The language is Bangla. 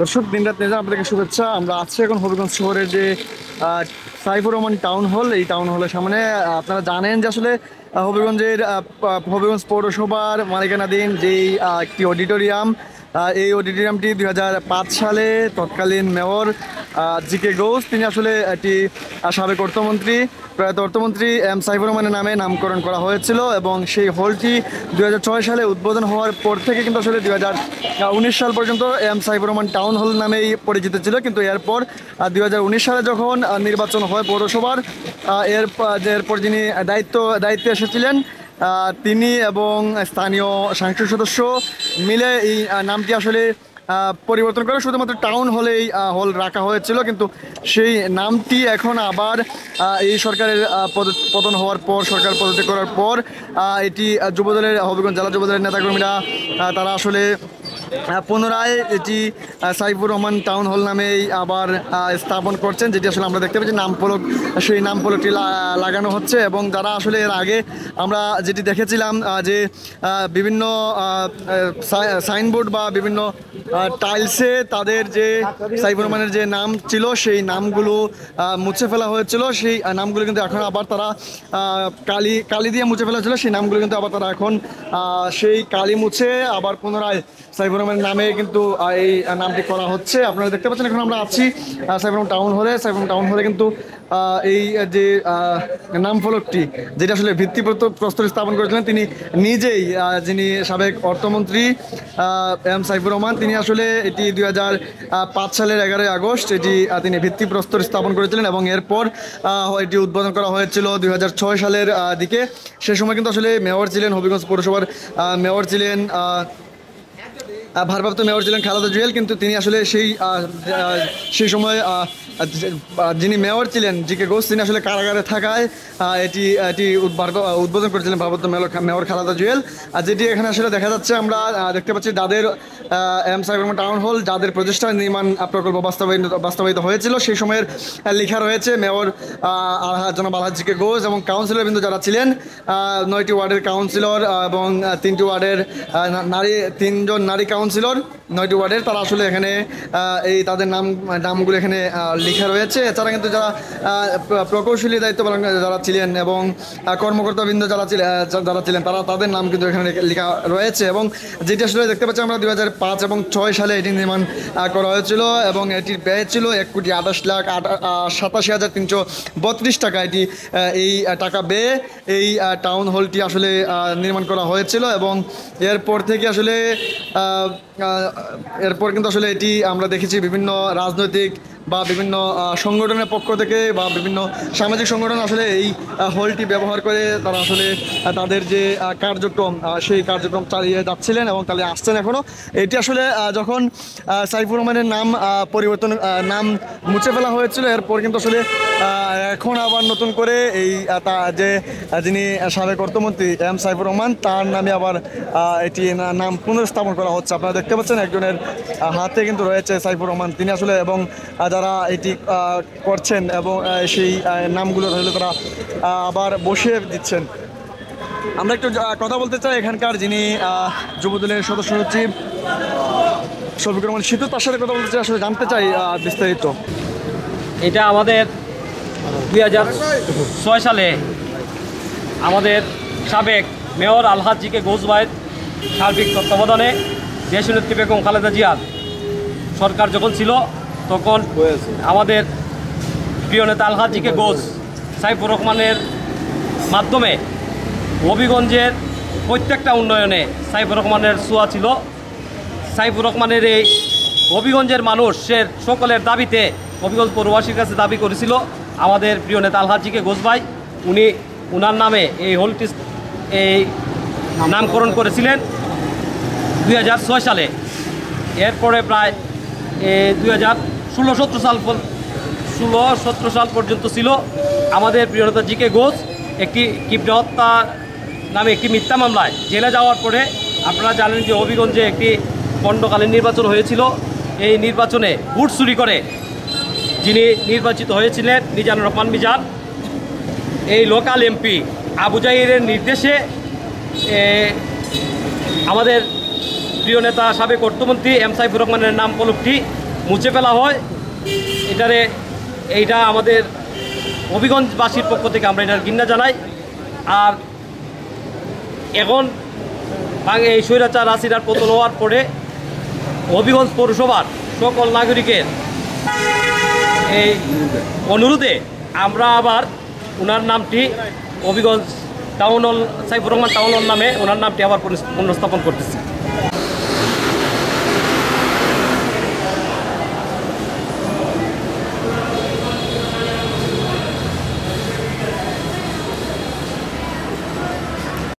দর্শক, দিনরাত নিউজে আপনাদেরকে শুভেচ্ছা। আমরা আছি এখন হবিগঞ্জ শহরের যে সাইফুর রহমান টাউন হল, এই টাউন হলের সামনে। আপনারা জানেন যে আসলে হবিগঞ্জের হবিগঞ্জ পৌরসভার মালিকানাধীন যেই একটি অডিটোরিয়াম, এই অডিটোরিয়ামটি 2005 সালে তৎকালীন মেয়র জি.কে. ঘোষ, তিনি আসলে একটি সাবেক অর্থমন্ত্রী, প্রয়াত অর্থমন্ত্রী এম সাইফুর রহমানের নামে নামকরণ করা হয়েছিল এবং সেই হলটি 2006 সালে উদ্বোধন হওয়ার পর থেকে কিন্তু আসলে 2019 সাল পর্যন্ত M Saifur Rahman town hall নামেই পরিচিত ছিল। কিন্তু এরপর 2019 সালে যখন নির্বাচন হয় পৌরসভার, এরপর যিনি দায়িত্বে এসেছিলেন তিনি এবং স্থানীয় সংসদ সদস্য মিলে এই নামটি আসলে পরিবর্তন করে শুধুমাত্র টাউন হলেই হল রাখা হয়েছিল। কিন্তু সেই নামটি এখন আবার এই সরকারের পতন হওয়ার পর, সরকার পদত্যাগ করার পর, এটি যুবদলের হবিগঞ্জ জেলা যুবদলের নেতাকর্মীরা তারা আসলে পুনরায় এটি সাইফুর রহমান টাউন হল নামেই আবার স্থাপন করছেন, যেটি আসলে আমরা দেখতে পাচ্ছি নাম ফলক, সেই নাম ফলকটি লাগানো হচ্ছে। এবং যারা আসলে এর আগে আমরা যেটি দেখেছিলাম যে বিভিন্ন সাইনবোর্ড বা বিভিন্ন টাইলসে তাদের যে সাইফুর রহমানের যে নাম ছিল সেই নামগুলো মুছে ফেলা হয়েছিল, সেই নামগুলো কিন্তু এখন আবার তারা কালি দিয়ে মুছে ফেলা ছিল, সেই নামগুলো কিন্তু আবার তারা এখন সেই কালি মুছে আবার পুনরায় সাইফুর রহমানের নামে কিন্তু এই নামটি করা হচ্ছে। আপনারা দেখতে পাচ্ছেন এখন আমরা আছি সাইফুর রহমান টাউন হলে। সাইফুর রহমান টাউন হলে কিন্তু এই যে নাম ফলকটি, যেটা আসলে ভিত্তিপ্রস্তর স্থাপন করেছিলেন তিনি নিজেই, যিনি সাবেক অর্থমন্ত্রী এম সাইফুর রহমান, তিনি আসলে এটি 2005 সালের 11ই আগস্ট এটি তিনি ভিত্তিপ্রস্তর স্থাপন করেছিলেন এবং এরপর এটি উদ্বোধন করা হয়েছিল 2006 সালের দিকে। সে সময় কিন্তু আসলে মেয়র ছিলেন, হবিগঞ্জ পৌরসভার মেয়র ছিলেন, ভারপ্রাপ্ত মেয়র ছিলেন খালেদা জুয়েল। কিন্তু তিনি আসলে সেই সময় যিনি মেয়র ছিলেন জি.কে. ঘোষ, তিনি আসলে কারাগারে থাকায় এটি উদ্বোধন করেছিলেন ভারপ্রাপ্ত মেয়র খালেদা জুয়েল। আর যেটি এখানে আসলে দেখা যাচ্ছে, আমরা দেখতে পাচ্ছি যাদের M Saifur Rahman town hall যাদের প্রচেষ্টায় নির্মাণ প্রকল্প বাস্তবায়িত হয়েছিল, সেই সময়ের লেখা রয়েছে মেয়র জনাব আলহাজ জি.কে. ঘোষ এবং কাউন্সিলর বিন্দু যারা ছিলেন, 9টি ওয়ার্ডের কাউন্সিলর এবং 3টি ওয়ার্ডের তিনজন নারী কাউন্সিলর, 9টি ওয়ার্ডের, তারা আসলে এখানে এই তাদের নামগুলো এখানে লেখা রয়েছে। এছাড়া কিন্তু যারা প্রকৌশলী দায়িত্ব পালন যারা ছিলেন এবং কর্মকর্তাবৃন্দ যারা ছিলেন তাদের নাম কিন্তু এখানে লেখা রয়েছে। এবং যেটি আসলে দেখতে পাচ্ছি আমরা 2005 এবং 6 সালে এটি নির্মাণ করা হয়েছিল এবং এটির ব্যয় ছিল 1,28,87,332 টাকা। এই টাকা ব্যয়ে এই টাউন হলটি আসলে নির্মাণ করা হয়েছিল এবং এরপর থেকে আসলে এরপর কিন্তু আসলে এটি আমরা দেখেছি বিভিন্ন রাজনৈতিক বা বিভিন্ন সংগঠনের পক্ষ থেকে বা বিভিন্ন সামাজিক সংগঠন আসলে এই হলটি ব্যবহার করে তারা আসলে তাদের যে কার্যক্রম সেই কার্যক্রম চালিয়ে যাচ্ছিলেন এবং চালিয়ে আসছেন এখনও। এটি আসলে যখন সাইফুর রহমানের নাম মুছে ফেলা হয়েছিল, এরপর কিন্তু আসলে এখন আবার নতুন করে এই যিনি সাবেক অর্থমন্ত্রী এম সাইফুর রহমান, তার নামে আবার এটি নাম পুনর্স্থাপন করা হচ্ছে। আপনারা দেখতে পাচ্ছেন একজনের হাতে কিন্তু রয়েছে সাইফুর রহমান, তিনি আসলে এবং যারা এটি করছেন এবং সেই নামগুলো আসলে তারা আবার বসিয়ে দিচ্ছেন। আমরা একটু কথা বলতে চাই এখানকার যিনি যুবদলের সদস্য সচিব শফিকুর রহমান সিতু, তার সাথে কথা বলতে চাই, আসলে জানতে চাই বিস্তারিত। এটা আমাদের 2006 সালে আমাদের সাবেক মেয়র আলহাজ জি.কে. ঘোষ ভাইয়ের সার্বিক তত্ত্বাবধানে দেশনেত্রী বেগম খালেদা জিয়ার সরকার যখন ছিল, তখন আমাদের প্রিয় নেতা আলহাজ জি.কে. ঘোষ সাইফুর রহমানের মাধ্যমে হবিগঞ্জের প্রত্যেকটা উন্নয়নে সাইফুর রহমানের ছোঁয়া ছিল। সাইফুর রহমানের এই হবিগঞ্জের মানুষের সকলের দাবিতে হবিগঞ্জ পৌরবাসীর কাছে দাবি করেছিল আমাদের প্রিয় নেতা আলহাজ জি.কে. ঘোষ ভাই, উনার নামে এই হলটি নামকরণ করেছিলেন 2006 সালে। এরপরে প্রায় 2016-17 সাল পর্যন্ত ছিল আমাদের প্রিয় নেতা জি.কে. ঘোষ একটি কিবড়ে হত্যা নামে একটি মিথ্যা মামলায় জেলে যাওয়ার পরে, আপনারা জানেন যে হবিগঞ্জে একটি খণ্ডকালীন নির্বাচন হয়েছিল। এই নির্বাচনে ভোট চুরি করে যিনি নির্বাচিত হয়েছিলেন মিজানুর রহমান মিজান, এই লোকাল এমপি আবু জাহিরের নির্দেশে আমাদের প্রিয় নেতা সাবেক অর্থমন্ত্রী এম সাইফুর রহমানের নাম ফলকটি মুছে ফেলা হয়। এইটা আমাদের হবিগঞ্জবাসীর পক্ষ থেকে আমরা এটার ঘৃণা জানাই। আর এখন এই স্বৈরাচার রাশিদার পতন হওয়ার পরে হবিগঞ্জ পৌরসভার সকল নাগরিকের এই অনুরোধে আমরা আবার ওনার নামটি Habiganj town hall Saifur Rahman town hall নামে ওনার নামটি আবার পুনঃস্থাপন করতেছি।